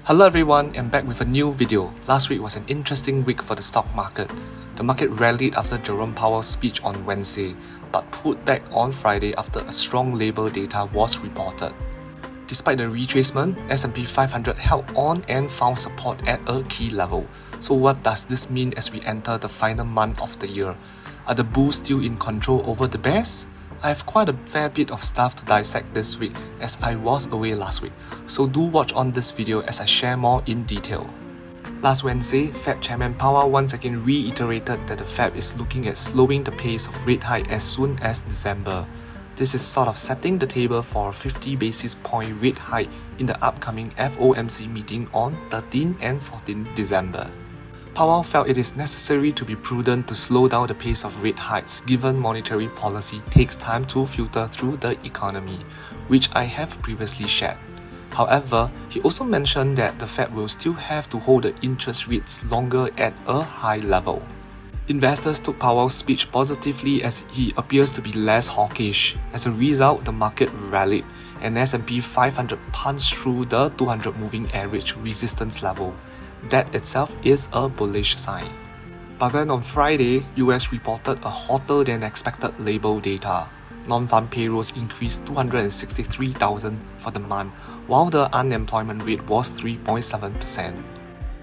Hello everyone, I'm back with a new video. Last week was an interesting week for the stock market. The market rallied after Jerome Powell's speech on Wednesday, but pulled back on Friday after a strong labour data was reported. Despite the retracement, S&P 500 held on and found support at a key level. So what does this mean as we enter the final month of the year? Are the bulls still in control over the bears? I have quite a fair bit of stuff to dissect this week as I was away last week, so do watch on this video as I share more in detail. Last Wednesday, Fed Chairman Powell once again reiterated that the Fed is looking at slowing the pace of rate hike as soon as December. This is sort of setting the table for a 50 basis point rate hike in the upcoming FOMC meeting on 13 and 14 December. Powell felt it is necessary to be prudent to slow down the pace of rate hikes given monetary policy takes time to filter through the economy, which I have previously shared. However, he also mentioned that the Fed will still have to hold the interest rates longer at a high level. Investors took Powell's speech positively as he appears to be less hawkish. As a result, the market rallied and S&P 500 punched through the 200 moving average resistance level. That itself is a bullish sign. But then on Friday, US reported a hotter than expected labour data. Non-farm payrolls increased 263,000 for the month, while the unemployment rate was 3.7%.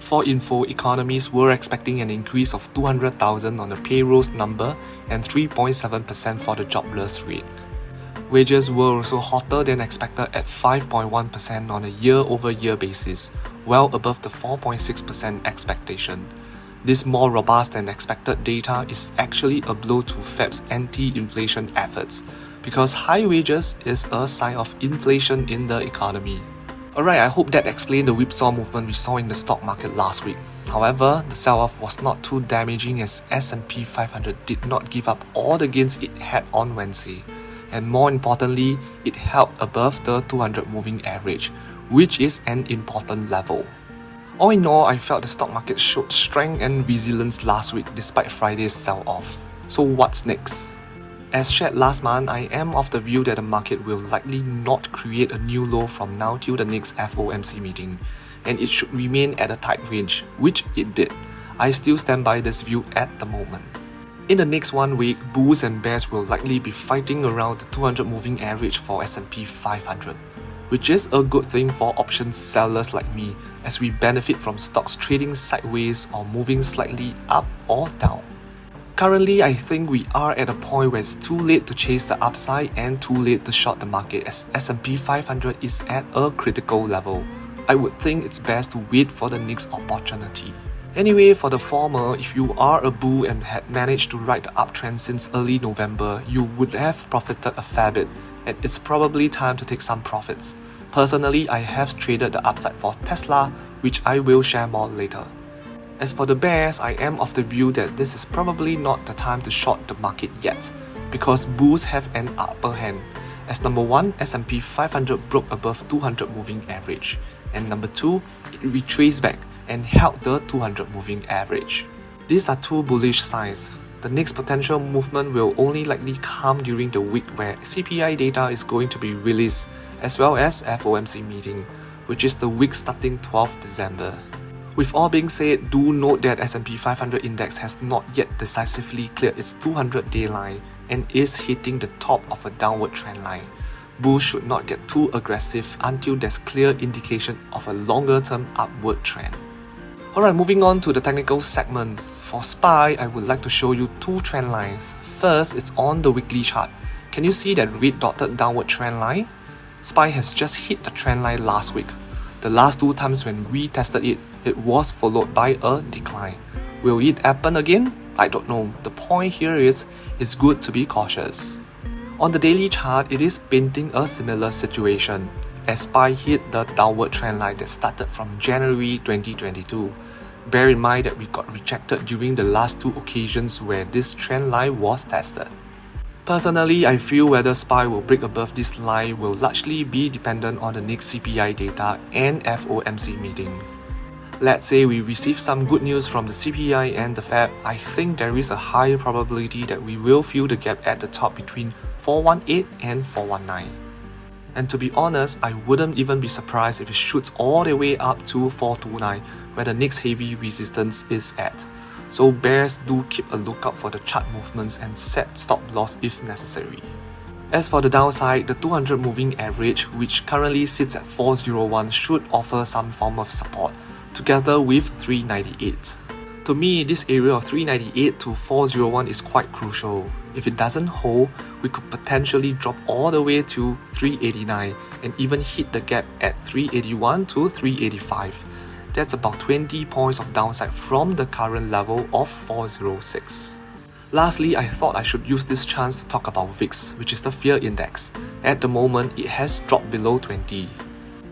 For info, economists were expecting an increase of 200,000 on the payrolls number and 3.7% for the jobless rate. Wages were also hotter than expected at 5.1% on a year-over-year basis, well above the 4.6% expectation. This more robust than expected data is actually a blow to Fed's anti-inflation efforts, because high wages is a sign of inflation in the economy. Alright, I hope that explained the whipsaw movement we saw in the stock market last week. However, the sell-off was not too damaging as S&P 500 did not give up all the gains it had on Wednesday. And more importantly, it held above the 200 moving average, which is an important level. All in all, I felt the stock market showed strength and resilience last week despite Friday's sell-off. So what's next? As shared last month, I am of the view that the market will likely not create a new low from now till the next FOMC meeting, and it should remain at a tight range, which it did. I still stand by this view at the moment. In the next 1 week, bulls and bears will likely be fighting around the 200 moving average for S&P 500, which is a good thing for options sellers like me as we benefit from stocks trading sideways or moving slightly up or down. Currently, I think we are at a point where it's too late to chase the upside and too late to short the market as S&P 500 is at a critical level. I would think it's best to wait for the next opportunity. Anyway, for the former, if you are a bull and had managed to ride the uptrend since early November, you would have profited a fair bit, and it's probably time to take some profits. Personally, I have traded the upside for Tesla, which I will share more later. As for the bears, I am of the view that this is probably not the time to short the market yet, because bulls have an upper hand. As number 1, S&P 500 broke above 200 moving average, and number 2, it retraced back and held the 200 moving average. These are two bullish signs. The next potential movement will only likely come during the week where CPI data is going to be released, as well as FOMC meeting, which is the week starting 12th December. With all being said, do note that S&P 500 index has not yet decisively cleared its 200-day line and is hitting the top of a downward trend line. Bulls should not get too aggressive until there's clear indication of a longer-term upward trend. Alright, moving on to the technical segment. For SPY, I would like to show you two trend lines. First, it's on the weekly chart. Can you see that red dotted downward trend line? SPY has just hit the trend line last week. The last 2 times when we tested it, it was followed by a decline. Will it happen again? I don't know. The point here is, it's good to be cautious. On the daily chart, it is painting a similar situation, as SPY hit the downward trend line that started from January 2022. Bear in mind that we got rejected during the last 2 occasions where this trend line was tested. Personally, I feel whether SPY will break above this line will largely be dependent on the next CPI data and FOMC meeting. Let's say we receive some good news from the CPI and the Fed, I think there is a high probability that we will fill the gap at the top between 418 and 419. And to be honest, I wouldn't even be surprised if it shoots all the way up to 429, where the next heavy resistance is at. So bears do keep a lookout for the chart movements and set stop loss if necessary. As for the downside, the 200 moving average, which currently sits at 401, should offer some form of support, together with 398. To me, this area of 398 to 401 is quite crucial. If it doesn't hold, we could potentially drop all the way to 389 and even hit the gap at 381 to 385. That's about 20 points of downside from the current level of 406. Lastly, I thought I should use this chance to talk about VIX, which is the fear index. At the moment, it has dropped below 20.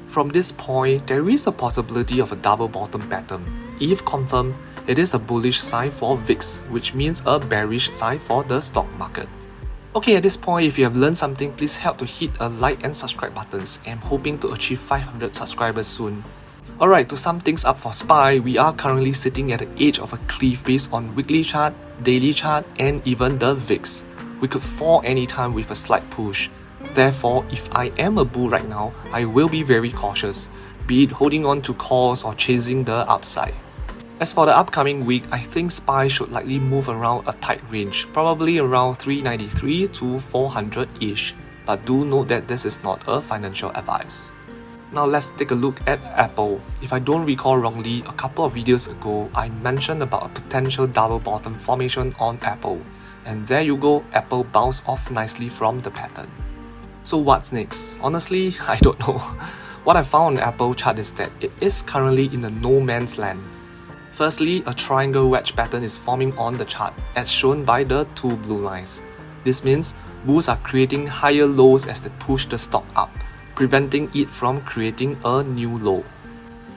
From this point, there is a possibility of a double bottom pattern. If confirmed, it is a bullish sign for VIX, which means a bearish sign for the stock market. Okay, at this point, if you have learned something, please help to hit a like and subscribe buttons. I'm hoping to achieve 500 subscribers soon. Alright, to sum things up for SPY, we are currently sitting at the edge of a cliff based on weekly chart, daily chart, and even the VIX. We could fall anytime with a slight push. Therefore, if I am a bull right now, I will be very cautious, be it holding on to calls or chasing the upside. As for the upcoming week, I think SPY should likely move around a tight range, probably around 393 to 400-ish. But do note that this is not a financial advice. Now let's take a look at Apple. If I don't recall wrongly, a couple of videos ago, I mentioned about a potential double bottom formation on Apple. And there you go, Apple bounced off nicely from the pattern. So what's next? Honestly, I don't know. What I found on the Apple chart is that it is currently in a no man's land. Firstly, a triangle wedge pattern is forming on the chart, as shown by the two blue lines. This means bulls are creating higher lows as they push the stock up, preventing it from creating a new low.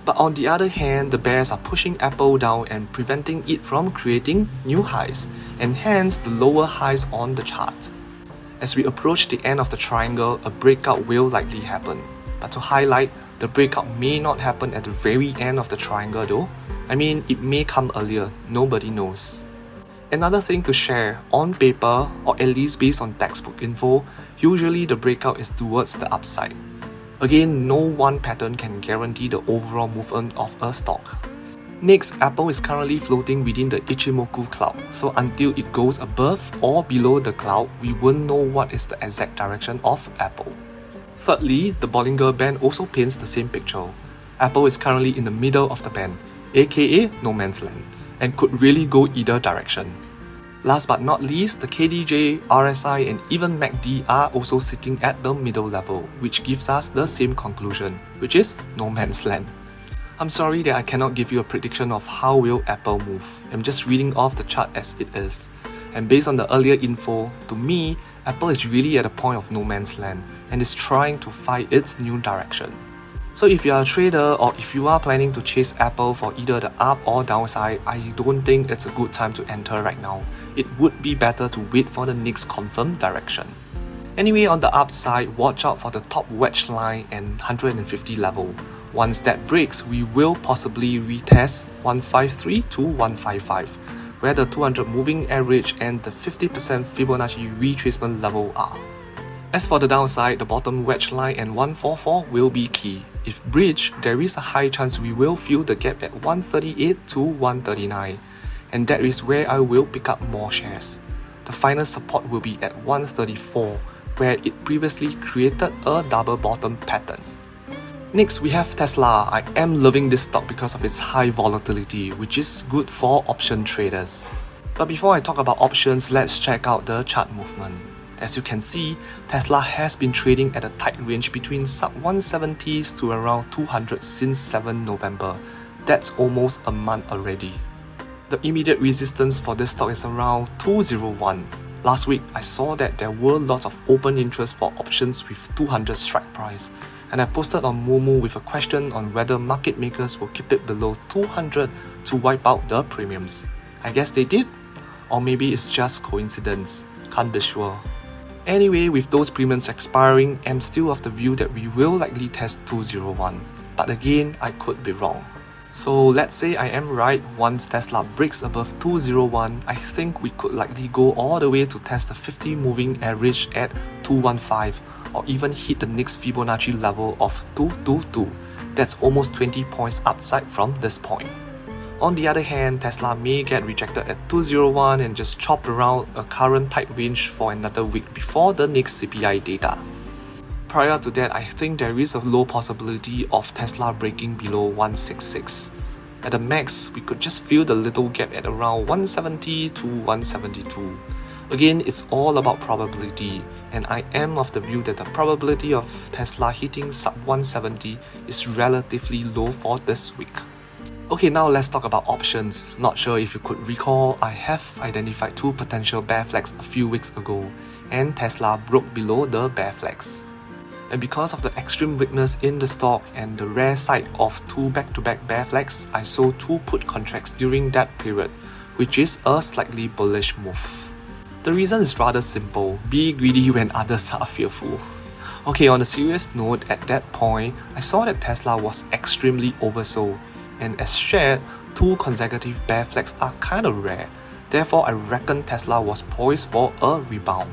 But on the other hand, the bears are pushing Apple down and preventing it from creating new highs, and hence the lower highs on the chart. As we approach the end of the triangle, a breakout will likely happen. But to highlight, the breakout may not happen at the very end of the triangle though. I mean, it may come earlier, nobody knows. Another thing to share, on paper, or at least based on textbook info, usually the breakout is towards the upside. Again, no one pattern can guarantee the overall movement of a stock. Next, Apple is currently floating within the Ichimoku cloud, so until it goes above or below the cloud, we won't know what is the exact direction of Apple. Thirdly, the Bollinger Band also paints the same picture. Apple is currently in the middle of the band, aka no man's land, and could really go either direction. Last but not least, the KDJ, RSI and even MACD are also sitting at the middle level, which gives us the same conclusion, which is no man's land. I'm sorry that I cannot give you a prediction of how will Apple move. I'm just reading off the chart as it is. And based on the earlier info, to me, Apple is really at a point of no man's land and is trying to find its new direction. So if you are a trader or if you are planning to chase Apple for either the up or downside, I don't think it's a good time to enter right now. It would be better to wait for the next confirmed direction. Anyway, on the upside, watch out for the top wedge line and 150 level. Once that breaks, we will possibly retest 153 to 155, where the 200 moving average and the 50% Fibonacci retracement level are. As for the downside, the bottom wedge line and 144 will be key. If breached, there is a high chance we will fill the gap at 138 to 139, and that is where I will pick up more shares. The final support will be at 134, where it previously created a double bottom pattern. Next, we have Tesla. I am loving this stock because of its high volatility, which is good for option traders. But before I talk about options, let's check out the chart movement. As you can see, Tesla has been trading at a tight range between sub-170s to around 200 since 7 November. That's almost a month already. The immediate resistance for this stock is around 201. Last week, I saw that there were lots of open interest for options with 200 strike price, and I posted on Moomoo with a question on whether market makers will keep it below 200 to wipe out the premiums. I guess they did, or maybe it's just coincidence, can't be sure. Anyway, with those premiums expiring, I'm still of the view that we will likely test 201, but again, I could be wrong. So let's say I am right, once Tesla breaks above 201, I think we could likely go all the way to test the 50 moving average at 215 or even hit the next Fibonacci level of 222. That's almost 20 points upside from this point. On the other hand, Tesla may get rejected at 201 and just chop around a current tight range for another week before the next CPI data. Prior to that, I think there is a low possibility of Tesla breaking below 166. At the max, we could just feel the little gap at around 170 to 172. Again, it's all about probability, and I am of the view that the probability of Tesla hitting sub 170 is relatively low for this week. Okay, now let's talk about options. Not sure if you could recall, I have identified two potential bear flags a few weeks ago, and Tesla broke below the bear flags. And because of the extreme weakness in the stock and the rare sight of two back-to-back bear flags, I sold two put contracts during that period, which is a slightly bullish move. The reason is rather simple: be greedy when others are fearful. Okay, on a serious note, at that point, I saw that Tesla was extremely oversold, and as shared, two consecutive bear flags are kinda rare. Therefore, I reckon Tesla was poised for a rebound.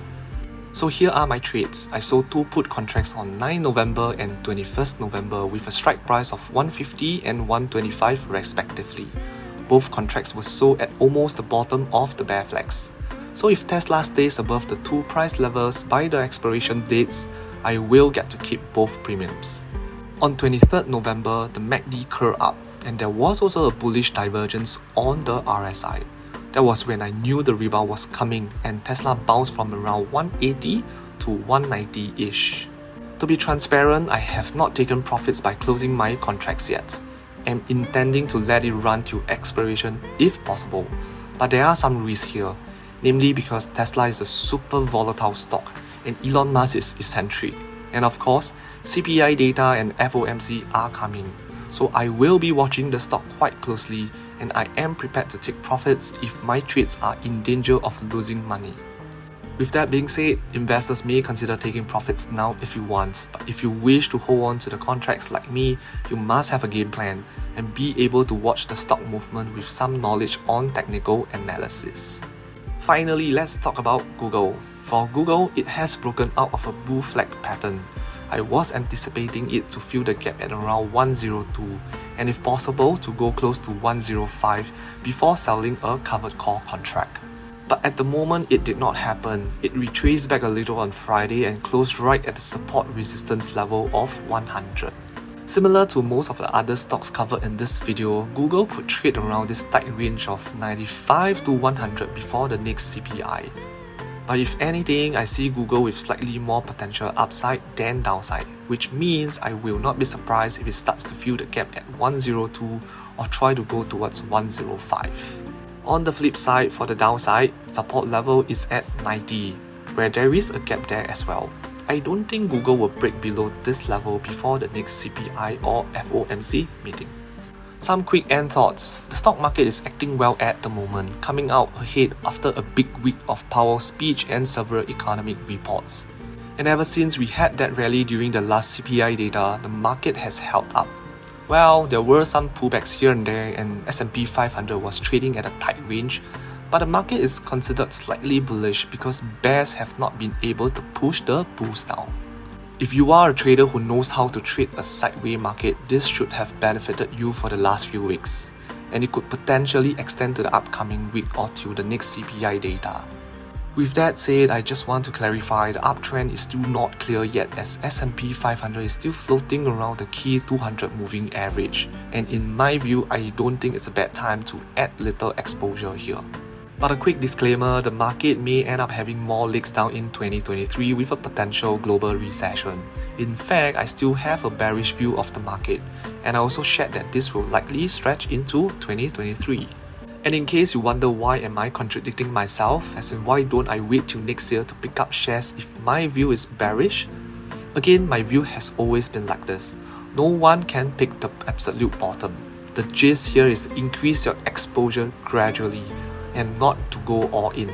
So here are my trades. I sold two put contracts on 9 November and 21st November with a strike price of 150 and 125 respectively. Both contracts were sold at almost the bottom of the bear flags. So if Tesla stays above the two price levels by the expiration dates, I will get to keep both premiums. On 23rd November, the MACD curled up, and there was also a bullish divergence on the RSI. That was when I knew the rebound was coming, and Tesla bounced from around 180 to 190-ish. To be transparent, I have not taken profits by closing my contracts yet. I'm intending to let it run till expiration if possible, but there are some risks here, namely because Tesla is a super volatile stock and Elon Musk is eccentric. And of course, CPI data and FOMC are coming. So I will be watching the stock quite closely, and I am prepared to take profits if my trades are in danger of losing money. With that being said, investors may consider taking profits now if you want, but if you wish to hold on to the contracts like me, you must have a game plan and be able to watch the stock movement with some knowledge on technical analysis. Finally, let's talk about Google. For Google, it has broken out of a bull flag pattern. I was anticipating it to fill the gap at around 102 and if possible to go close to 105 before selling a covered call contract. But at the moment it did not happen. It retraced back a little on Friday and closed right at the support resistance level of 100. Similar to most of the other stocks covered in this video, Google could trade around this tight range of 95 to 100 before the next CPI. But if anything, I see Google with slightly more potential upside than downside, which means I will not be surprised if it starts to fill the gap at 102 or try to go towards 105. On the flip side, for the downside, support level is at 90, where there is a gap there as well. I don't think Google will break below this level before the next CPI or FOMC meeting. Some quick end thoughts. The stock market is acting well at the moment, coming out ahead after a big week of Powell's speech and several economic reports. And ever since we had that rally during the last CPI data, the market has held up. Well, there were some pullbacks here and there, and S&P 500 was trading at a tight range, but the market is considered slightly bullish because bears have not been able to push the bulls down. If you are a trader who knows how to trade a sideways market, this should have benefited you for the last few weeks, and it could potentially extend to the upcoming week or till the next CPI data. With that said, I just want to clarify the uptrend is still not clear yet, as S&P 500 is still floating around the key 200 moving average, and in my view, I don't think it's a bad time to add little exposure here. But a quick disclaimer, the market may end up having more legs down in 2023 with a potential global recession. In fact, I still have a bearish view of the market, and I also shared that this will likely stretch into 2023. And in case you wonder why am I contradicting myself, as in why don't I wait till next year to pick up shares if my view is bearish? Again, my view has always been like this. No one can pick the absolute bottom. The gist here is to increase your exposure gradually, and not to go all in.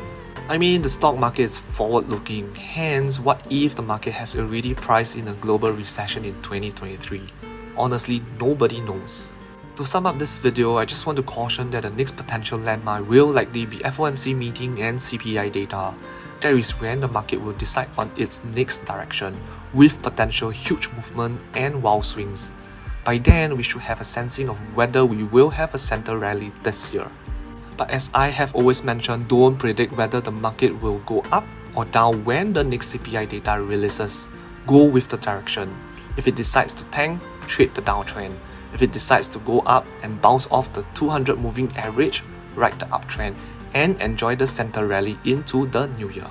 I mean, the stock market is forward-looking, hence what if the market has already priced in a global recession in 2023? Honestly, nobody knows. To sum up this video, I just want to caution that the next potential landmark will likely be FOMC meeting and CPI data. That is when the market will decide on its next direction, with potential huge movement and wild swings. By then, we should have a sensing of whether we will have a center rally this year. But as I have always mentioned, don't predict whether the market will go up or down when the next CPI data releases. Go with the direction. If it decides to tank, trade the downtrend. If it decides to go up and bounce off the 200 moving average, ride the uptrend and enjoy the center rally into the new year.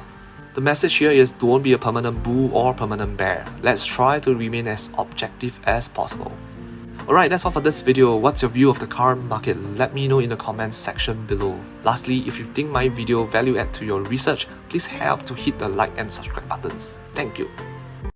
The message here is don't be a permanent bull or permanent bear. Let's try to remain as objective as possible. Alright, that's all for this video. What's your view of the current market? Let me know in the comments section below. Lastly, if you think my video value add to your research, please help to hit the like and subscribe buttons. Thank you.